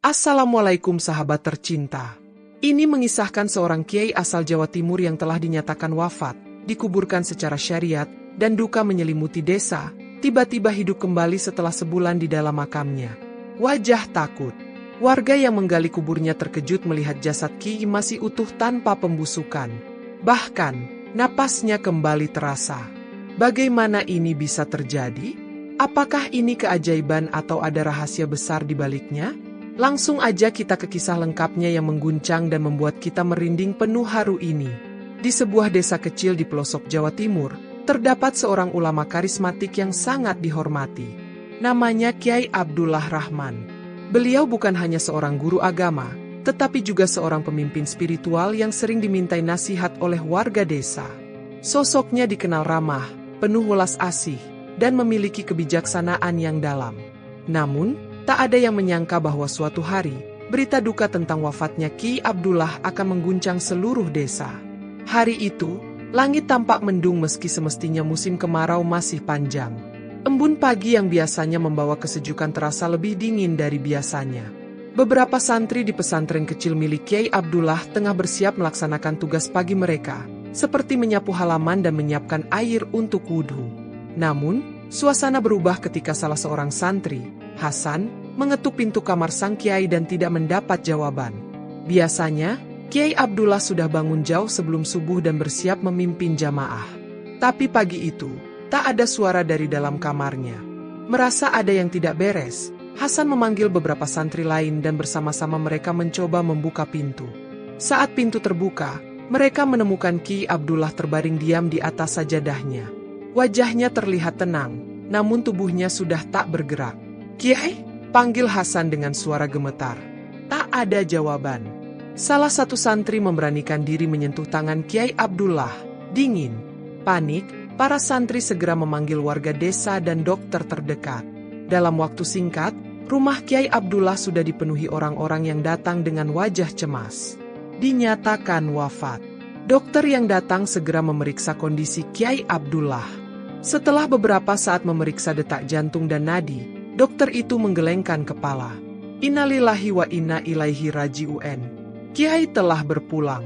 Assalamualaikum sahabat tercinta. Ini mengisahkan seorang kiai asal Jawa Timur yang telah dinyatakan wafat, dikuburkan secara syariat, dan duka menyelimuti desa, tiba-tiba hidup kembali setelah sebulan di dalam makamnya. Wajah takut. Warga yang menggali kuburnya terkejut melihat jasad kiai masih utuh tanpa pembusukan. Bahkan, napasnya kembali terasa. Bagaimana ini bisa terjadi? Apakah ini keajaiban atau ada rahasia besar di baliknya? Langsung aja kita ke kisah lengkapnya yang mengguncang dan membuat kita merinding penuh haru ini. Di sebuah desa kecil di pelosok Jawa Timur, terdapat seorang ulama karismatik yang sangat dihormati. Namanya Kyai Abdullah Rahman. Beliau bukan hanya seorang guru agama, tetapi juga seorang pemimpin spiritual yang sering dimintai nasihat oleh warga desa. Sosoknya dikenal ramah, penuh welas asih, dan memiliki kebijaksanaan yang dalam. Namun, tak ada yang menyangka bahwa suatu hari, berita duka tentang wafatnya Kyai Abdullah akan mengguncang seluruh desa. Hari itu, langit tampak mendung meski semestinya musim kemarau masih panjang. Embun pagi yang biasanya membawa kesejukan terasa lebih dingin dari biasanya. Beberapa santri di pesantren kecil milik Kyai Abdullah tengah bersiap melaksanakan tugas pagi mereka, seperti menyapu halaman dan menyiapkan air untuk wudhu. Namun, suasana berubah ketika salah seorang santri, Hasan, mengetuk pintu kamar sang kiai dan tidak mendapat jawaban. Biasanya, Kyai Abdullah sudah bangun jauh sebelum subuh dan bersiap memimpin jamaah. Tapi pagi itu, tak ada suara dari dalam kamarnya. Merasa ada yang tidak beres, Hasan memanggil beberapa santri lain dan bersama-sama mereka mencoba membuka pintu. Saat pintu terbuka, mereka menemukan Kyai Abdullah terbaring diam di atas sajadahnya. Wajahnya terlihat tenang, namun tubuhnya sudah tak bergerak. "Kyai?" panggil Hasan dengan suara gemetar. Tak ada jawaban. Salah satu santri memberanikan diri menyentuh tangan Kyai Abdullah. Dingin. Panik, para santri segera memanggil warga desa dan dokter terdekat. Dalam waktu singkat, rumah Kyai Abdullah sudah dipenuhi orang-orang yang datang dengan wajah cemas. Dinyatakan wafat. Dokter yang datang segera memeriksa kondisi Kyai Abdullah. Setelah beberapa saat memeriksa detak jantung dan nadi, dokter itu menggelengkan kepala. Innalillahi wa inna ilaihi raji'un. Kyai telah berpulang.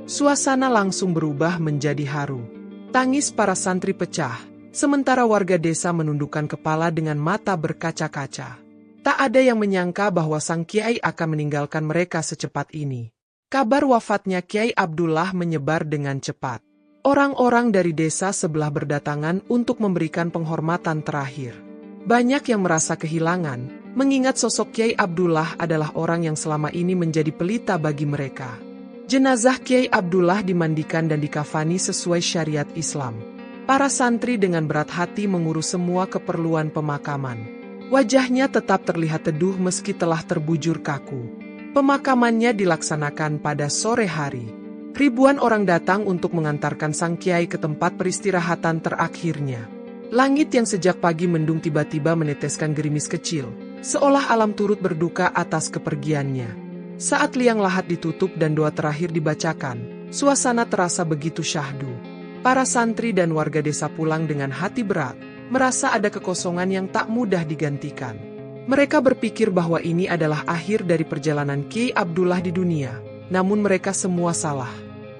Suasana langsung berubah menjadi haru. Tangis para santri pecah, sementara warga desa menundukkan kepala dengan mata berkaca-kaca. Tak ada yang menyangka bahwa sang Kyai akan meninggalkan mereka secepat ini. Kabar wafatnya Kyai Abdullah menyebar dengan cepat. Orang-orang dari desa sebelah berdatangan untuk memberikan penghormatan terakhir. Banyak yang merasa kehilangan, mengingat sosok Kyai Abdullah adalah orang yang selama ini menjadi pelita bagi mereka. Jenazah Kyai Abdullah dimandikan dan dikafani sesuai syariat Islam. Para santri dengan berat hati mengurus semua keperluan pemakaman. Wajahnya tetap terlihat teduh meski telah terbujur kaku. Pemakamannya dilaksanakan pada sore hari. Ribuan orang datang untuk mengantarkan sang Kyai ke tempat peristirahatan terakhirnya. Langit yang sejak pagi mendung tiba-tiba meneteskan gerimis kecil, seolah alam turut berduka atas kepergiannya. Saat liang lahat ditutup dan doa terakhir dibacakan, suasana terasa begitu syahdu. Para santri dan warga desa pulang dengan hati berat, merasa ada kekosongan yang tak mudah digantikan. Mereka berpikir bahwa ini adalah akhir dari perjalanan Kyai Abdullah di dunia, namun mereka semua salah.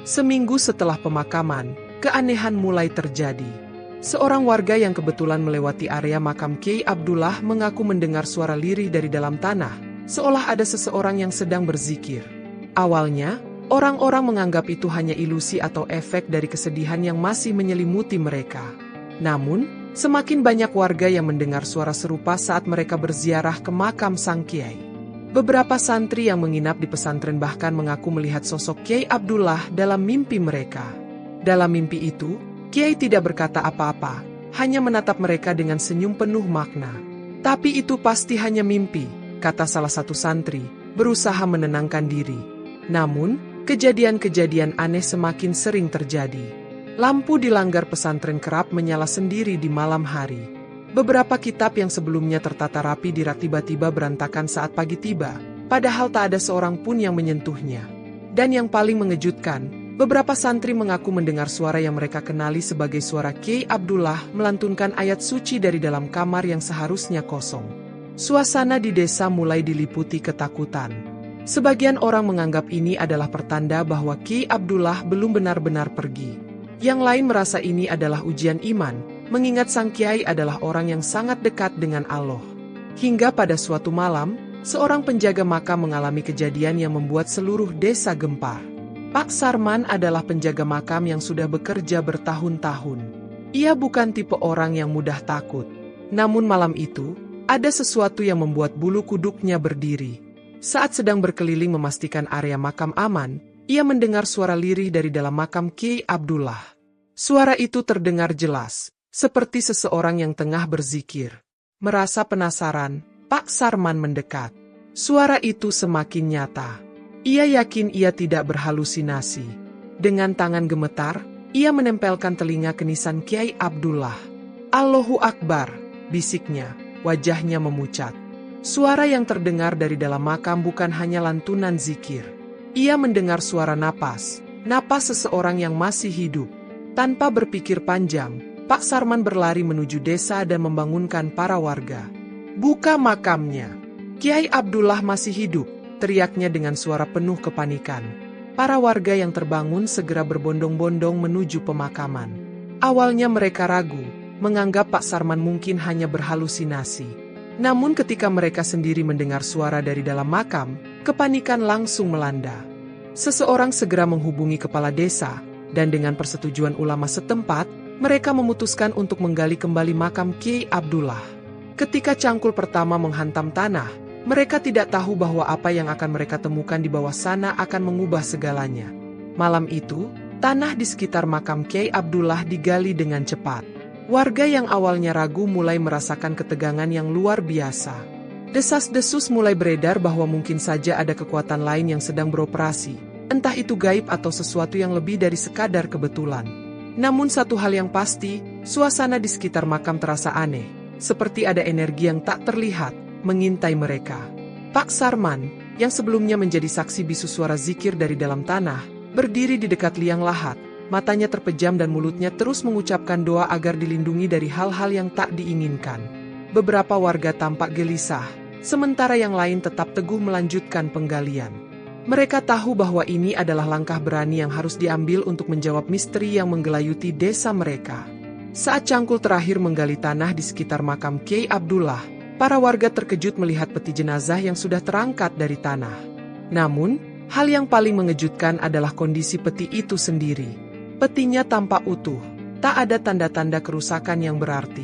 Seminggu setelah pemakaman, keanehan mulai terjadi. Seorang warga yang kebetulan melewati area makam Kyai Abdullah mengaku mendengar suara lirih dari dalam tanah, seolah ada seseorang yang sedang berzikir. Awalnya, orang-orang menganggap itu hanya ilusi atau efek dari kesedihan yang masih menyelimuti mereka. Namun, semakin banyak warga yang mendengar suara serupa saat mereka berziarah ke makam sang Kyai. Beberapa santri yang menginap di pesantren bahkan mengaku melihat sosok Kyai Abdullah dalam mimpi mereka. Dalam mimpi itu, Kyai tidak berkata apa-apa, hanya menatap mereka dengan senyum penuh makna. "Tapi itu pasti hanya mimpi," kata salah satu santri, berusaha menenangkan diri. Namun, kejadian-kejadian aneh semakin sering terjadi. Lampu di langgar pesantren kerap menyala sendiri di malam hari. Beberapa kitab yang sebelumnya tertata rapi di rak tiba-tiba berantakan saat pagi tiba, padahal tak ada seorang pun yang menyentuhnya. Dan yang paling mengejutkan, beberapa santri mengaku mendengar suara yang mereka kenali sebagai suara Kyai Abdullah melantunkan ayat suci dari dalam kamar yang seharusnya kosong. Suasana di desa mulai diliputi ketakutan. Sebagian orang menganggap ini adalah pertanda bahwa Ki Abdullah belum benar-benar pergi. Yang lain merasa ini adalah ujian iman, mengingat sang kiai adalah orang yang sangat dekat dengan Allah. Hingga pada suatu malam, seorang penjaga makam mengalami kejadian yang membuat seluruh desa gempar. Pak Sarman adalah penjaga makam yang sudah bekerja bertahun-tahun. Ia bukan tipe orang yang mudah takut. Namun malam itu, ada sesuatu yang membuat bulu kuduknya berdiri. Saat sedang berkeliling memastikan area makam aman, ia mendengar suara lirih dari dalam makam Kiai Abdullah. Suara itu terdengar jelas, seperti seseorang yang tengah berzikir. Merasa penasaran, Pak Sarman mendekat. Suara itu semakin nyata. Ia yakin ia tidak berhalusinasi. Dengan tangan gemetar, ia menempelkan telinga ke nisan Kiai Abdullah. Allahu Akbar, bisiknya. Wajahnya memucat. Suara yang terdengar dari dalam makam bukan hanya lantunan zikir. Ia mendengar suara napas seseorang yang masih hidup. Tanpa berpikir panjang, Pak Sarman berlari menuju desa dan membangunkan para warga. Buka makamnya. Kiai Abdullah masih hidup, teriaknya dengan suara penuh kepanikan. Para warga yang terbangun segera berbondong-bondong menuju pemakaman. Awalnya mereka ragu, menganggap Pak Sarman mungkin hanya berhalusinasi. Namun ketika mereka sendiri mendengar suara dari dalam makam, kepanikan langsung melanda. Seseorang segera menghubungi kepala desa, dan dengan persetujuan ulama setempat, mereka memutuskan untuk menggali kembali makam Kiai Abdullah. Ketika cangkul pertama menghantam tanah, mereka tidak tahu bahwa apa yang akan mereka temukan di bawah sana akan mengubah segalanya. Malam itu, tanah di sekitar makam Kiai Abdullah digali dengan cepat. Warga yang awalnya ragu mulai merasakan ketegangan yang luar biasa. Desas-desus mulai beredar bahwa mungkin saja ada kekuatan lain yang sedang beroperasi, entah itu gaib atau sesuatu yang lebih dari sekadar kebetulan. Namun satu hal yang pasti, suasana di sekitar makam terasa aneh, seperti ada energi yang tak terlihat, mengintai mereka. Pak Sarman, yang sebelumnya menjadi saksi bisu suara zikir dari dalam tanah, berdiri di dekat liang lahat. Matanya terpejam dan mulutnya terus mengucapkan doa agar dilindungi dari hal-hal yang tak diinginkan. Beberapa warga tampak gelisah, sementara yang lain tetap teguh melanjutkan penggalian. Mereka tahu bahwa ini adalah langkah berani yang harus diambil untuk menjawab misteri yang menggelayuti desa mereka. Saat cangkul terakhir menggali tanah di sekitar makam Kiai Abdullah, para warga terkejut melihat peti jenazah yang sudah terangkat dari tanah. Namun, hal yang paling mengejutkan adalah kondisi peti itu sendiri. Petinya tampak utuh, tak ada tanda-tanda kerusakan yang berarti.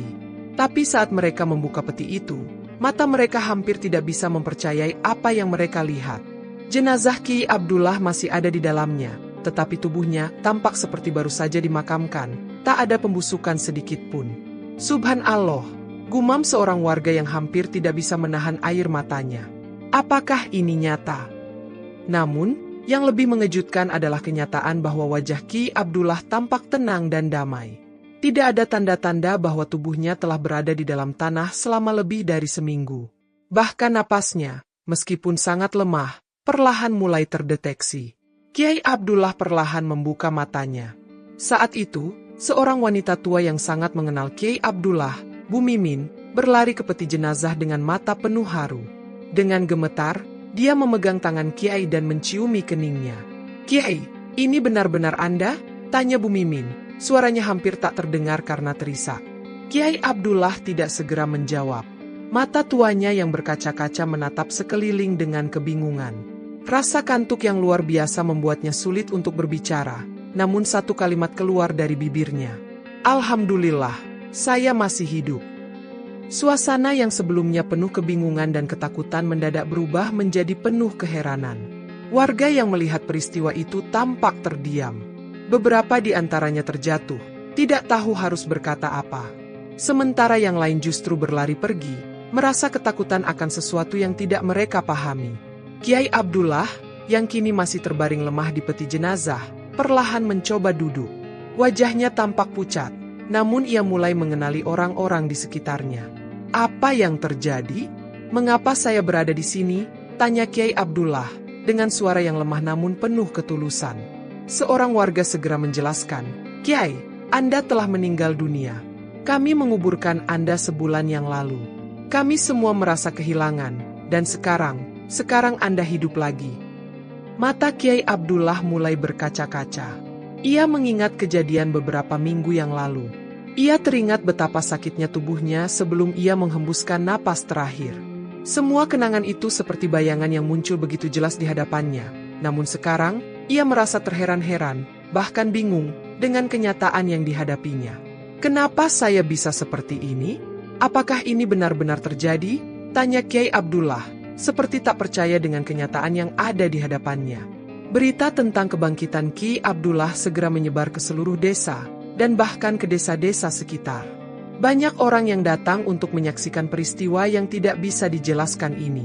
Tapi saat mereka membuka peti itu, mata mereka hampir tidak bisa mempercayai apa yang mereka lihat. Jenazah Kiai Abdullah masih ada di dalamnya, tetapi tubuhnya tampak seperti baru saja dimakamkan, tak ada pembusukan sedikit pun. Subhanallah, gumam seorang warga yang hampir tidak bisa menahan air matanya. Apakah ini nyata? Namun, yang lebih mengejutkan adalah kenyataan bahwa wajah Ki Abdullah tampak tenang dan damai. Tidak ada tanda-tanda bahwa tubuhnya telah berada di dalam tanah selama lebih dari seminggu. Bahkan napasnya, meskipun sangat lemah, perlahan mulai terdeteksi. Kiai Abdullah perlahan membuka matanya. Saat itu, seorang wanita tua yang sangat mengenal Kiai Abdullah, Bu Mimin, berlari ke peti jenazah dengan mata penuh haru. Dengan gemetar, dia memegang tangan Kiai dan menciumi keningnya. "Kiai, ini benar-benar Anda?" tanya Bu Mimin. Suaranya hampir tak terdengar karena terisak. Kiai Abdullah tidak segera menjawab. Mata tuanya yang berkaca-kaca menatap sekeliling dengan kebingungan. Rasa kantuk yang luar biasa membuatnya sulit untuk berbicara, namun satu kalimat keluar dari bibirnya. "Alhamdulillah, saya masih hidup." Suasana yang sebelumnya penuh kebingungan dan ketakutan mendadak berubah menjadi penuh keheranan. Warga yang melihat peristiwa itu tampak terdiam. Beberapa di antaranya terjatuh, tidak tahu harus berkata apa. Sementara yang lain justru berlari pergi, merasa ketakutan akan sesuatu yang tidak mereka pahami. Kiai Abdullah, yang kini masih terbaring lemah di peti jenazah, perlahan mencoba duduk. Wajahnya tampak pucat, namun ia mulai mengenali orang-orang di sekitarnya. "Apa yang terjadi? Mengapa saya berada di sini?" tanya Kiai Abdullah, dengan suara yang lemah namun penuh ketulusan. Seorang warga segera menjelaskan, "Kiai, Anda telah meninggal dunia. Kami menguburkan Anda sebulan yang lalu." Kami semua merasa kehilangan, dan sekarang Anda hidup lagi." Mata Kiai Abdullah mulai berkaca-kaca. Ia mengingat kejadian beberapa minggu yang lalu. Ia teringat betapa sakitnya tubuhnya sebelum ia menghembuskan napas terakhir. Semua kenangan itu seperti bayangan yang muncul begitu jelas di hadapannya. Namun sekarang, ia merasa terheran-heran, bahkan bingung, dengan kenyataan yang dihadapinya. "Kenapa saya bisa seperti ini? Apakah ini benar-benar terjadi?" tanya Kiai Abdullah, seperti tak percaya dengan kenyataan yang ada di hadapannya. Berita tentang kebangkitan Kiai Abdullah segera menyebar ke seluruh desa, dan bahkan ke desa-desa sekitar. Banyak orang yang datang untuk menyaksikan peristiwa yang tidak bisa dijelaskan ini.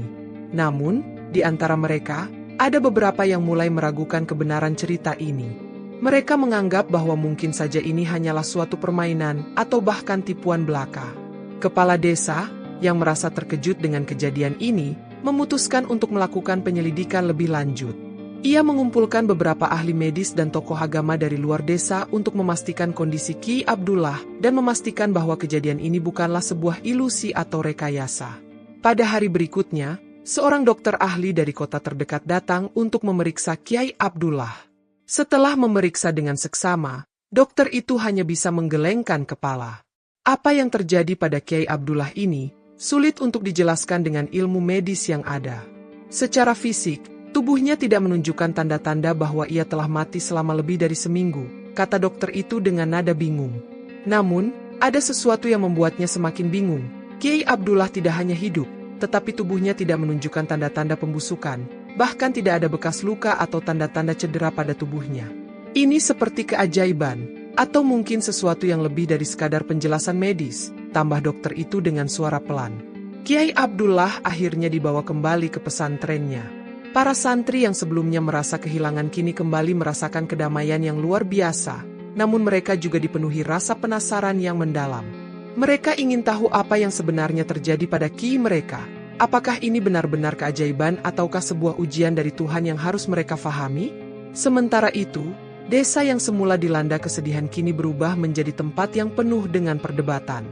Namun, di antara mereka, ada beberapa yang mulai meragukan kebenaran cerita ini. Mereka menganggap bahwa mungkin saja ini hanyalah suatu permainan atau bahkan tipuan belaka. Kepala desa, yang merasa terkejut dengan kejadian ini, memutuskan untuk melakukan penyelidikan lebih lanjut. Ia mengumpulkan beberapa ahli medis dan tokoh agama dari luar desa untuk memastikan kondisi Kiai Abdullah dan memastikan bahwa kejadian ini bukanlah sebuah ilusi atau rekayasa. Pada hari berikutnya, seorang dokter ahli dari kota terdekat datang untuk memeriksa Kiai Abdullah. Setelah memeriksa dengan seksama, dokter itu hanya bisa menggelengkan kepala. Apa yang terjadi pada Kiai Abdullah ini sulit untuk dijelaskan dengan ilmu medis yang ada. Secara fisik, tubuhnya tidak menunjukkan tanda-tanda bahwa ia telah mati selama lebih dari seminggu, kata dokter itu dengan nada bingung. Namun, ada sesuatu yang membuatnya semakin bingung. Kiai Abdullah tidak hanya hidup, tetapi tubuhnya tidak menunjukkan tanda-tanda pembusukan, bahkan tidak ada bekas luka atau tanda-tanda cedera pada tubuhnya. Ini seperti keajaiban, atau mungkin sesuatu yang lebih dari sekadar penjelasan medis, tambah dokter itu dengan suara pelan. Kiai Abdullah akhirnya dibawa kembali ke pesantrennya. Para santri yang sebelumnya merasa kehilangan kini kembali merasakan kedamaian yang luar biasa, namun mereka juga dipenuhi rasa penasaran yang mendalam. Mereka ingin tahu apa yang sebenarnya terjadi pada Kiai mereka. Apakah ini benar-benar keajaiban ataukah sebuah ujian dari Tuhan yang harus mereka fahami? Sementara itu, desa yang semula dilanda kesedihan kini berubah menjadi tempat yang penuh dengan perdebatan.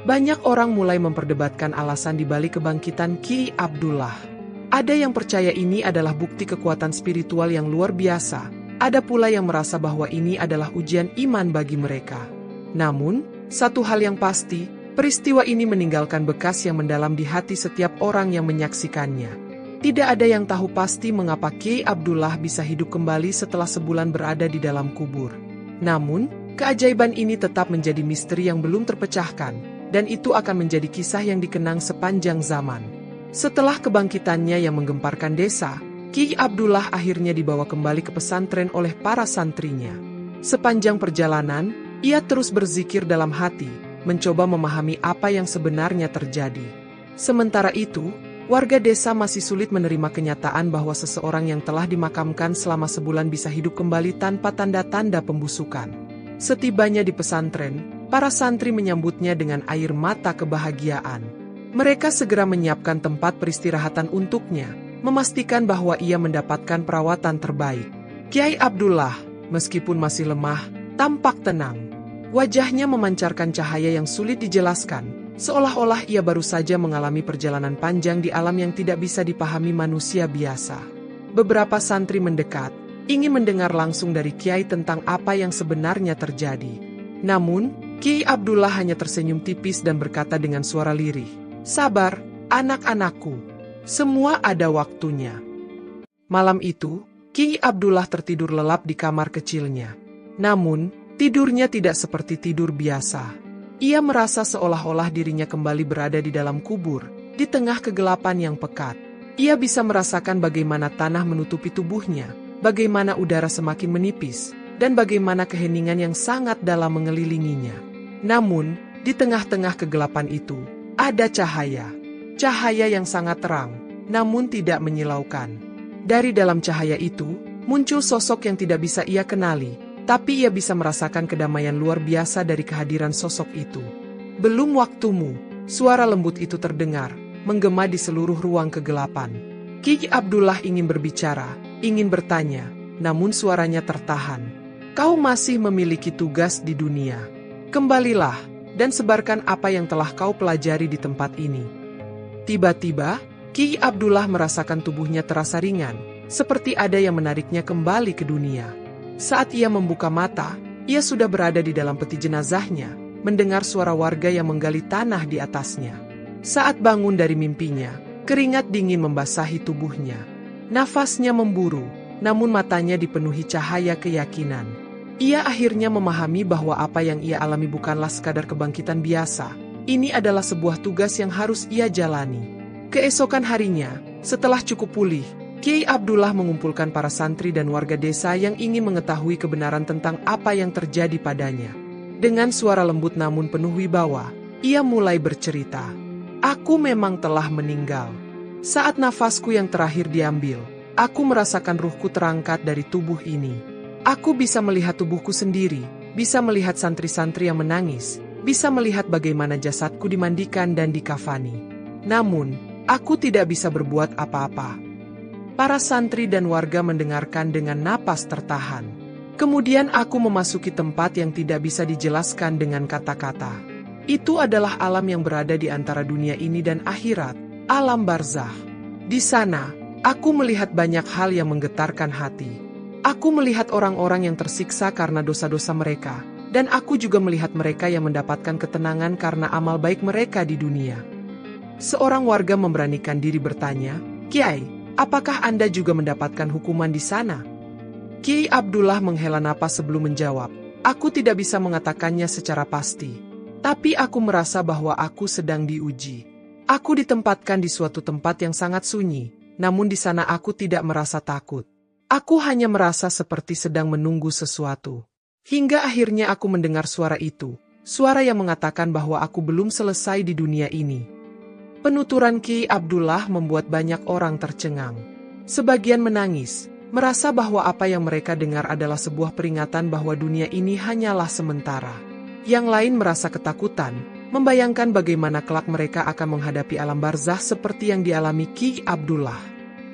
Banyak orang mulai memperdebatkan alasan di balik kebangkitan Kiai Abdullah. Ada yang percaya ini adalah bukti kekuatan spiritual yang luar biasa. Ada pula yang merasa bahwa ini adalah ujian iman bagi mereka. Namun, satu hal yang pasti, peristiwa ini meninggalkan bekas yang mendalam di hati setiap orang yang menyaksikannya. Tidak ada yang tahu pasti mengapa Kiai Abdullah bisa hidup kembali setelah sebulan berada di dalam kubur. Namun, keajaiban ini tetap menjadi misteri yang belum terpecahkan, dan itu akan menjadi kisah yang dikenang sepanjang zaman. Setelah kebangkitannya yang menggemparkan desa, Kiai Abdullah akhirnya dibawa kembali ke pesantren oleh para santrinya. Sepanjang perjalanan, ia terus berzikir dalam hati, mencoba memahami apa yang sebenarnya terjadi. Sementara itu, warga desa masih sulit menerima kenyataan bahwa seseorang yang telah dimakamkan selama sebulan bisa hidup kembali tanpa tanda-tanda pembusukan. Setibanya di pesantren, para santri menyambutnya dengan air mata kebahagiaan. Mereka segera menyiapkan tempat peristirahatan untuknya, memastikan bahwa ia mendapatkan perawatan terbaik. Kiai Abdullah, meskipun masih lemah, tampak tenang. Wajahnya memancarkan cahaya yang sulit dijelaskan, seolah-olah ia baru saja mengalami perjalanan panjang di alam yang tidak bisa dipahami manusia biasa. Beberapa santri mendekat, ingin mendengar langsung dari Kiai tentang apa yang sebenarnya terjadi. Namun, Kiai Abdullah hanya tersenyum tipis dan berkata dengan suara lirih, "Sabar, anak-anakku. Semua ada waktunya." Malam itu, Kiai Abdullah tertidur lelap di kamar kecilnya. Namun, tidurnya tidak seperti tidur biasa. Ia merasa seolah-olah dirinya kembali berada di dalam kubur, di tengah kegelapan yang pekat. Ia bisa merasakan bagaimana tanah menutupi tubuhnya, bagaimana udara semakin menipis, dan bagaimana keheningan yang sangat dalam mengelilinginya. Namun, di tengah-tengah kegelapan itu, ada cahaya. Cahaya yang sangat terang, namun tidak menyilaukan. Dari dalam cahaya itu, muncul sosok yang tidak bisa ia kenali, tapi ia bisa merasakan kedamaian luar biasa dari kehadiran sosok itu. "Belum waktumu," suara lembut itu terdengar, menggema di seluruh ruang kegelapan. Kiai Abdullah ingin berbicara, ingin bertanya, namun suaranya tertahan. "Kau masih memiliki tugas di dunia. Kembalilah dan sebarkan apa yang telah kau pelajari di tempat ini." Tiba-tiba, Kiai Abdullah merasakan tubuhnya terasa ringan, seperti ada yang menariknya kembali ke dunia. Saat ia membuka mata, ia sudah berada di dalam peti jenazahnya, mendengar suara warga yang menggali tanah di atasnya. Saat bangun dari mimpinya, keringat dingin membasahi tubuhnya. Nafasnya memburu, namun matanya dipenuhi cahaya keyakinan. Ia akhirnya memahami bahwa apa yang ia alami bukanlah sekadar kebangkitan biasa. Ini adalah sebuah tugas yang harus ia jalani. Keesokan harinya, setelah cukup pulih, Kiai Abdullah mengumpulkan para santri dan warga desa yang ingin mengetahui kebenaran tentang apa yang terjadi padanya. Dengan suara lembut namun penuh wibawa, ia mulai bercerita. Aku memang telah meninggal. Saat nafasku yang terakhir diambil, aku merasakan ruhku terangkat dari tubuh ini. Aku bisa melihat tubuhku sendiri, bisa melihat santri-santri yang menangis, bisa melihat bagaimana jasadku dimandikan dan dikafani. Namun, aku tidak bisa berbuat apa-apa. Para santri dan warga mendengarkan dengan napas tertahan. Kemudian aku memasuki tempat yang tidak bisa dijelaskan dengan kata-kata. Itu adalah alam yang berada di antara dunia ini dan akhirat, alam barzakh. Di sana, aku melihat banyak hal yang menggetarkan hati. Aku melihat orang-orang yang tersiksa karena dosa-dosa mereka, dan aku juga melihat mereka yang mendapatkan ketenangan karena amal baik mereka di dunia. Seorang warga memberanikan diri bertanya, "Kiai, apakah Anda juga mendapatkan hukuman di sana?" Kiai Abdullah menghela napas sebelum menjawab, "Aku tidak bisa mengatakannya secara pasti. Tapi aku merasa bahwa aku sedang diuji. Aku ditempatkan di suatu tempat yang sangat sunyi, namun di sana aku tidak merasa takut. Aku hanya merasa seperti sedang menunggu sesuatu. Hingga akhirnya aku mendengar suara itu, suara yang mengatakan bahwa aku belum selesai di dunia ini." Penuturan Kiai Abdullah membuat banyak orang tercengang. Sebagian menangis, merasa bahwa apa yang mereka dengar adalah sebuah peringatan bahwa dunia ini hanyalah sementara. Yang lain merasa ketakutan, membayangkan bagaimana kelak mereka akan menghadapi alam barzakh seperti yang dialami Kiai Abdullah.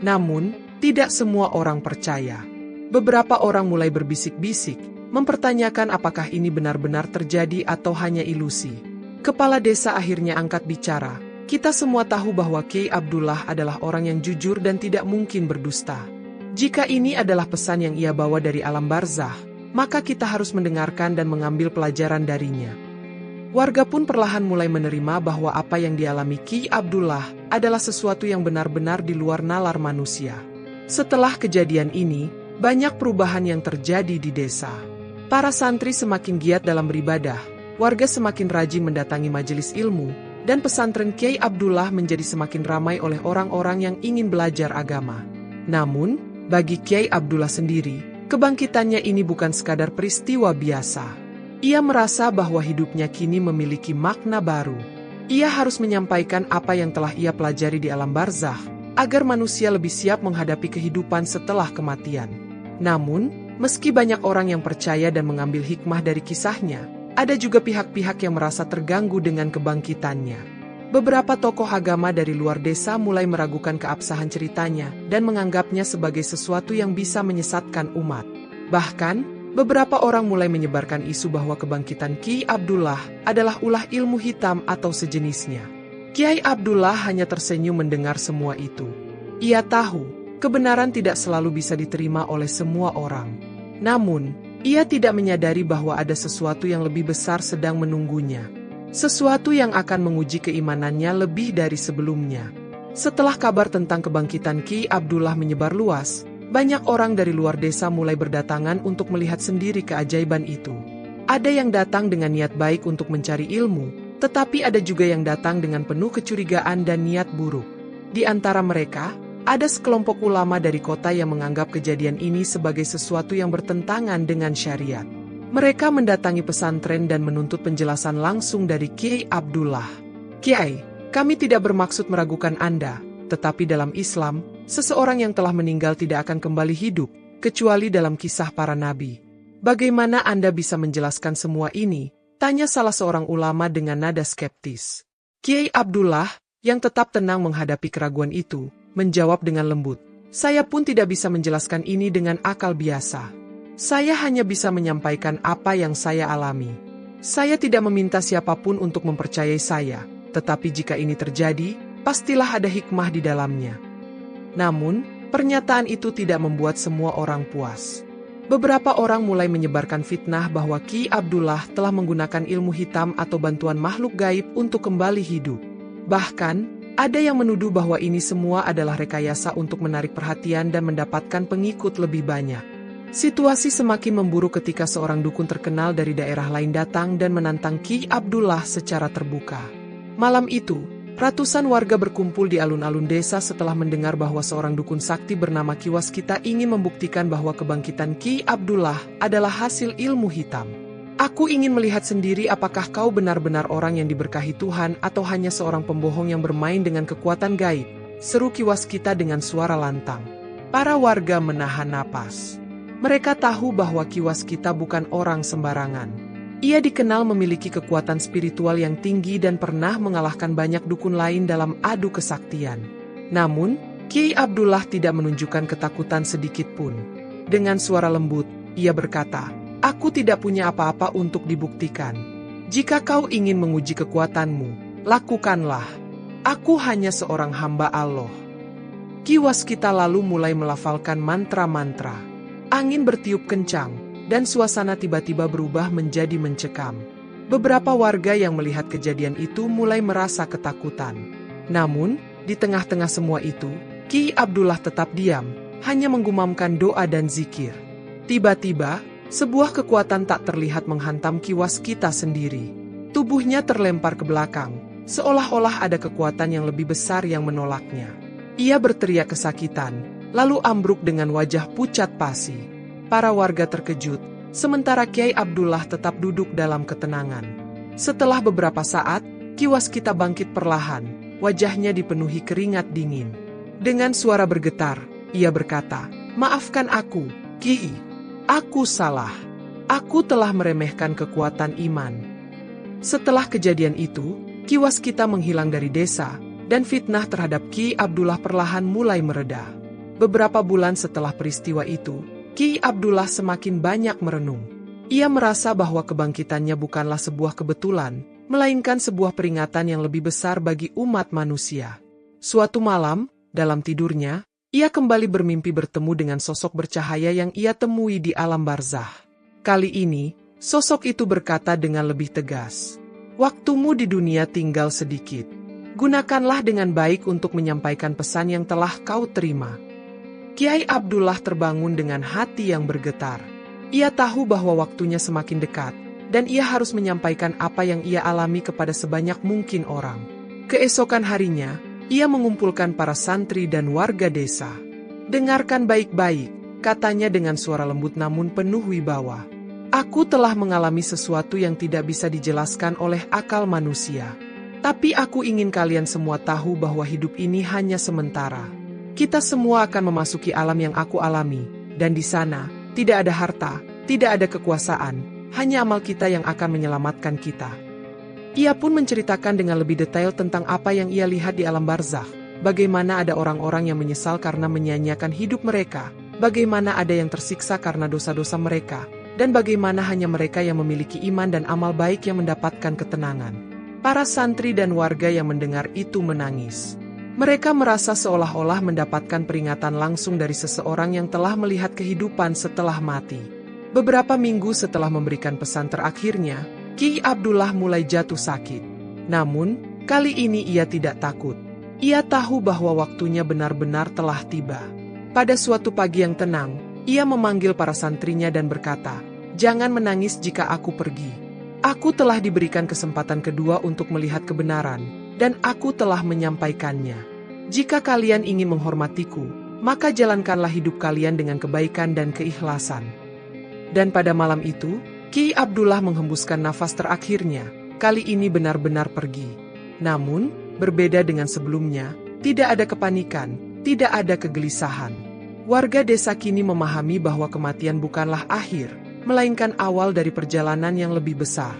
Namun, tidak semua orang percaya. Beberapa orang mulai berbisik-bisik, mempertanyakan apakah ini benar-benar terjadi atau hanya ilusi. Kepala desa akhirnya angkat bicara, "Kita semua tahu bahwa Kiai Abdullah adalah orang yang jujur dan tidak mungkin berdusta. Jika ini adalah pesan yang ia bawa dari alam barzakh, maka kita harus mendengarkan dan mengambil pelajaran darinya." Warga pun perlahan mulai menerima bahwa apa yang dialami Kiai Abdullah adalah sesuatu yang benar-benar di luar nalar manusia. Setelah kejadian ini, banyak perubahan yang terjadi di desa. Para santri semakin giat dalam beribadah, warga semakin rajin mendatangi majelis ilmu, dan pesantren Kiai Abdullah menjadi semakin ramai oleh orang-orang yang ingin belajar agama. Namun, bagi Kiai Abdullah sendiri, kebangkitannya ini bukan sekadar peristiwa biasa. Ia merasa bahwa hidupnya kini memiliki makna baru. Ia harus menyampaikan apa yang telah ia pelajari di alam barzakh, agar manusia lebih siap menghadapi kehidupan setelah kematian. Namun, meski banyak orang yang percaya dan mengambil hikmah dari kisahnya, ada juga pihak-pihak yang merasa terganggu dengan kebangkitannya. Beberapa tokoh agama dari luar desa mulai meragukan keabsahan ceritanya dan menganggapnya sebagai sesuatu yang bisa menyesatkan umat. Bahkan, beberapa orang mulai menyebarkan isu bahwa kebangkitan Kiai Abdullah adalah ulah ilmu hitam atau sejenisnya. Kiai Abdullah hanya tersenyum mendengar semua itu. Ia tahu, kebenaran tidak selalu bisa diterima oleh semua orang. Namun, ia tidak menyadari bahwa ada sesuatu yang lebih besar sedang menunggunya. Sesuatu yang akan menguji keimanannya lebih dari sebelumnya. Setelah kabar tentang kebangkitan Kiai Abdullah menyebar luas, banyak orang dari luar desa mulai berdatangan untuk melihat sendiri keajaiban itu. Ada yang datang dengan niat baik untuk mencari ilmu, tetapi ada juga yang datang dengan penuh kecurigaan dan niat buruk. Di antara mereka, ada sekelompok ulama dari kota yang menganggap kejadian ini sebagai sesuatu yang bertentangan dengan syariat. Mereka mendatangi pesantren dan menuntut penjelasan langsung dari Kiai Abdullah. "Kiai, kami tidak bermaksud meragukan Anda, tetapi dalam Islam, seseorang yang telah meninggal tidak akan kembali hidup, kecuali dalam kisah para nabi. Bagaimana Anda bisa menjelaskan semua ini?" tanya salah seorang ulama dengan nada skeptis. Kiai Abdullah, yang tetap tenang menghadapi keraguan itu, menjawab dengan lembut, "Saya pun tidak bisa menjelaskan ini dengan akal biasa. Saya hanya bisa menyampaikan apa yang saya alami. Saya tidak meminta siapapun untuk mempercayai saya, tetapi jika ini terjadi, pastilah ada hikmah di dalamnya. Namun, pernyataan itu tidak membuat semua orang puas. Beberapa orang mulai menyebarkan fitnah bahwa Ki Abdullah telah menggunakan ilmu hitam atau bantuan makhluk gaib untuk kembali hidup. Bahkan, ada yang menuduh bahwa ini semua adalah rekayasa untuk menarik perhatian dan mendapatkan pengikut lebih banyak. Situasi semakin memburuk ketika seorang dukun terkenal dari daerah lain datang dan menantang Ki Abdullah secara terbuka. Malam itu, ratusan warga berkumpul di alun-alun desa setelah mendengar bahwa seorang dukun sakti bernama Ki Waskita ingin membuktikan bahwa kebangkitan Ki Abdullah adalah hasil ilmu hitam. Aku ingin melihat sendiri apakah kau benar-benar orang yang diberkahi Tuhan atau hanya seorang pembohong yang bermain dengan kekuatan gaib, seru Ki Waskita dengan suara lantang. Para warga menahan napas. Mereka tahu bahwa Ki Waskita bukan orang sembarangan. Ia dikenal memiliki kekuatan spiritual yang tinggi dan pernah mengalahkan banyak dukun lain dalam adu kesaktian. Namun, Ki Abdullah tidak menunjukkan ketakutan sedikit pun. Dengan suara lembut, ia berkata, "Aku tidak punya apa-apa untuk dibuktikan. Jika kau ingin menguji kekuatanmu, lakukanlah. Aku hanya seorang hamba Allah." Ki Waskita lalu mulai melafalkan mantra-mantra. Angin bertiup kencang, dan suasana tiba-tiba berubah menjadi mencekam. Beberapa warga yang melihat kejadian itu mulai merasa ketakutan. Namun, di tengah-tengah semua itu, Ki Abdullah tetap diam, hanya menggumamkan doa dan zikir. Tiba-tiba, sebuah kekuatan tak terlihat menghantam Ki Waskita sendiri. Tubuhnya terlempar ke belakang, seolah-olah ada kekuatan yang lebih besar yang menolaknya. Ia berteriak kesakitan, lalu ambruk dengan wajah pucat pasi. Para warga terkejut, sementara Kiai Abdullah tetap duduk dalam ketenangan. Setelah beberapa saat, Ki Waskita bangkit perlahan, wajahnya dipenuhi keringat dingin. Dengan suara bergetar, ia berkata, "Maafkan aku, Ki. Aku salah. Aku telah meremehkan kekuatan iman." Setelah kejadian itu, Ki Waskita menghilang dari desa, dan fitnah terhadap Ki Abdullah perlahan mulai mereda. Beberapa bulan setelah peristiwa itu, Ki Abdullah semakin banyak merenung. Ia merasa bahwa kebangkitannya bukanlah sebuah kebetulan, melainkan sebuah peringatan yang lebih besar bagi umat manusia. Suatu malam, dalam tidurnya, ia kembali bermimpi bertemu dengan sosok bercahaya yang ia temui di alam barzah. Kali ini, sosok itu berkata dengan lebih tegas, "Waktumu di dunia tinggal sedikit. Gunakanlah dengan baik untuk menyampaikan pesan yang telah kau terima." Kiai Abdullah terbangun dengan hati yang bergetar. Ia tahu bahwa waktunya semakin dekat, dan ia harus menyampaikan apa yang ia alami kepada sebanyak mungkin orang. Keesokan harinya, ia mengumpulkan para santri dan warga desa. "Dengarkan baik-baik," katanya dengan suara lembut namun penuh wibawa. "Aku telah mengalami sesuatu yang tidak bisa dijelaskan oleh akal manusia. Tapi aku ingin kalian semua tahu bahwa hidup ini hanya sementara. Kita semua akan memasuki alam yang aku alami, dan di sana, tidak ada harta, tidak ada kekuasaan, hanya amal kita yang akan menyelamatkan kita." Ia pun menceritakan dengan lebih detail tentang apa yang ia lihat di alam barzakh, bagaimana ada orang-orang yang menyesal karena menyia-nyiakan hidup mereka, bagaimana ada yang tersiksa karena dosa-dosa mereka, dan bagaimana hanya mereka yang memiliki iman dan amal baik yang mendapatkan ketenangan. Para santri dan warga yang mendengar itu menangis. Mereka merasa seolah-olah mendapatkan peringatan langsung dari seseorang yang telah melihat kehidupan setelah mati. Beberapa minggu setelah memberikan pesan terakhirnya, Ki Abdullah mulai jatuh sakit. Namun, kali ini ia tidak takut. Ia tahu bahwa waktunya benar-benar telah tiba. Pada suatu pagi yang tenang, ia memanggil para santrinya dan berkata, "Jangan menangis jika aku pergi. Aku telah diberikan kesempatan kedua untuk melihat kebenaran, dan aku telah menyampaikannya. Jika kalian ingin menghormatiku, maka jalankanlah hidup kalian dengan kebaikan dan keikhlasan." Dan pada malam itu, Ki Abdullah menghembuskan nafas terakhirnya, kali ini benar-benar pergi. Namun, berbeda dengan sebelumnya, tidak ada kepanikan, tidak ada kegelisahan. Warga desa kini memahami bahwa kematian bukanlah akhir, melainkan awal dari perjalanan yang lebih besar.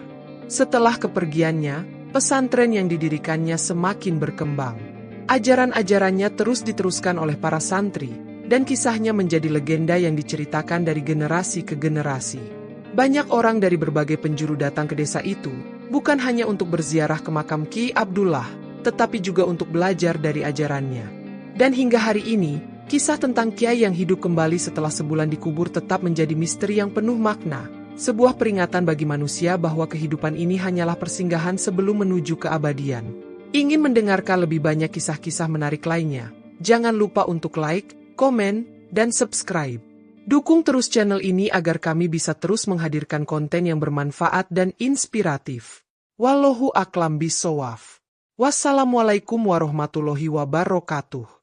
Setelah kepergiannya, pesantren yang didirikannya semakin berkembang. Ajaran-ajarannya terus diteruskan oleh para santri, dan kisahnya menjadi legenda yang diceritakan dari generasi ke generasi. Banyak orang dari berbagai penjuru datang ke desa itu, bukan hanya untuk berziarah ke makam Ki Abdullah, tetapi juga untuk belajar dari ajarannya. Dan hingga hari ini, kisah tentang Kiai yang hidup kembali setelah sebulan dikubur tetap menjadi misteri yang penuh makna. Sebuah peringatan bagi manusia bahwa kehidupan ini hanyalah persinggahan sebelum menuju keabadian. Ingin mendengarkan lebih banyak kisah-kisah menarik lainnya? Jangan lupa untuk like, komen, dan subscribe. Dukung terus channel ini agar kami bisa terus menghadirkan konten yang bermanfaat dan inspiratif. Wallahu a'lam bishawab. Wassalamualaikum warahmatullahi wabarakatuh.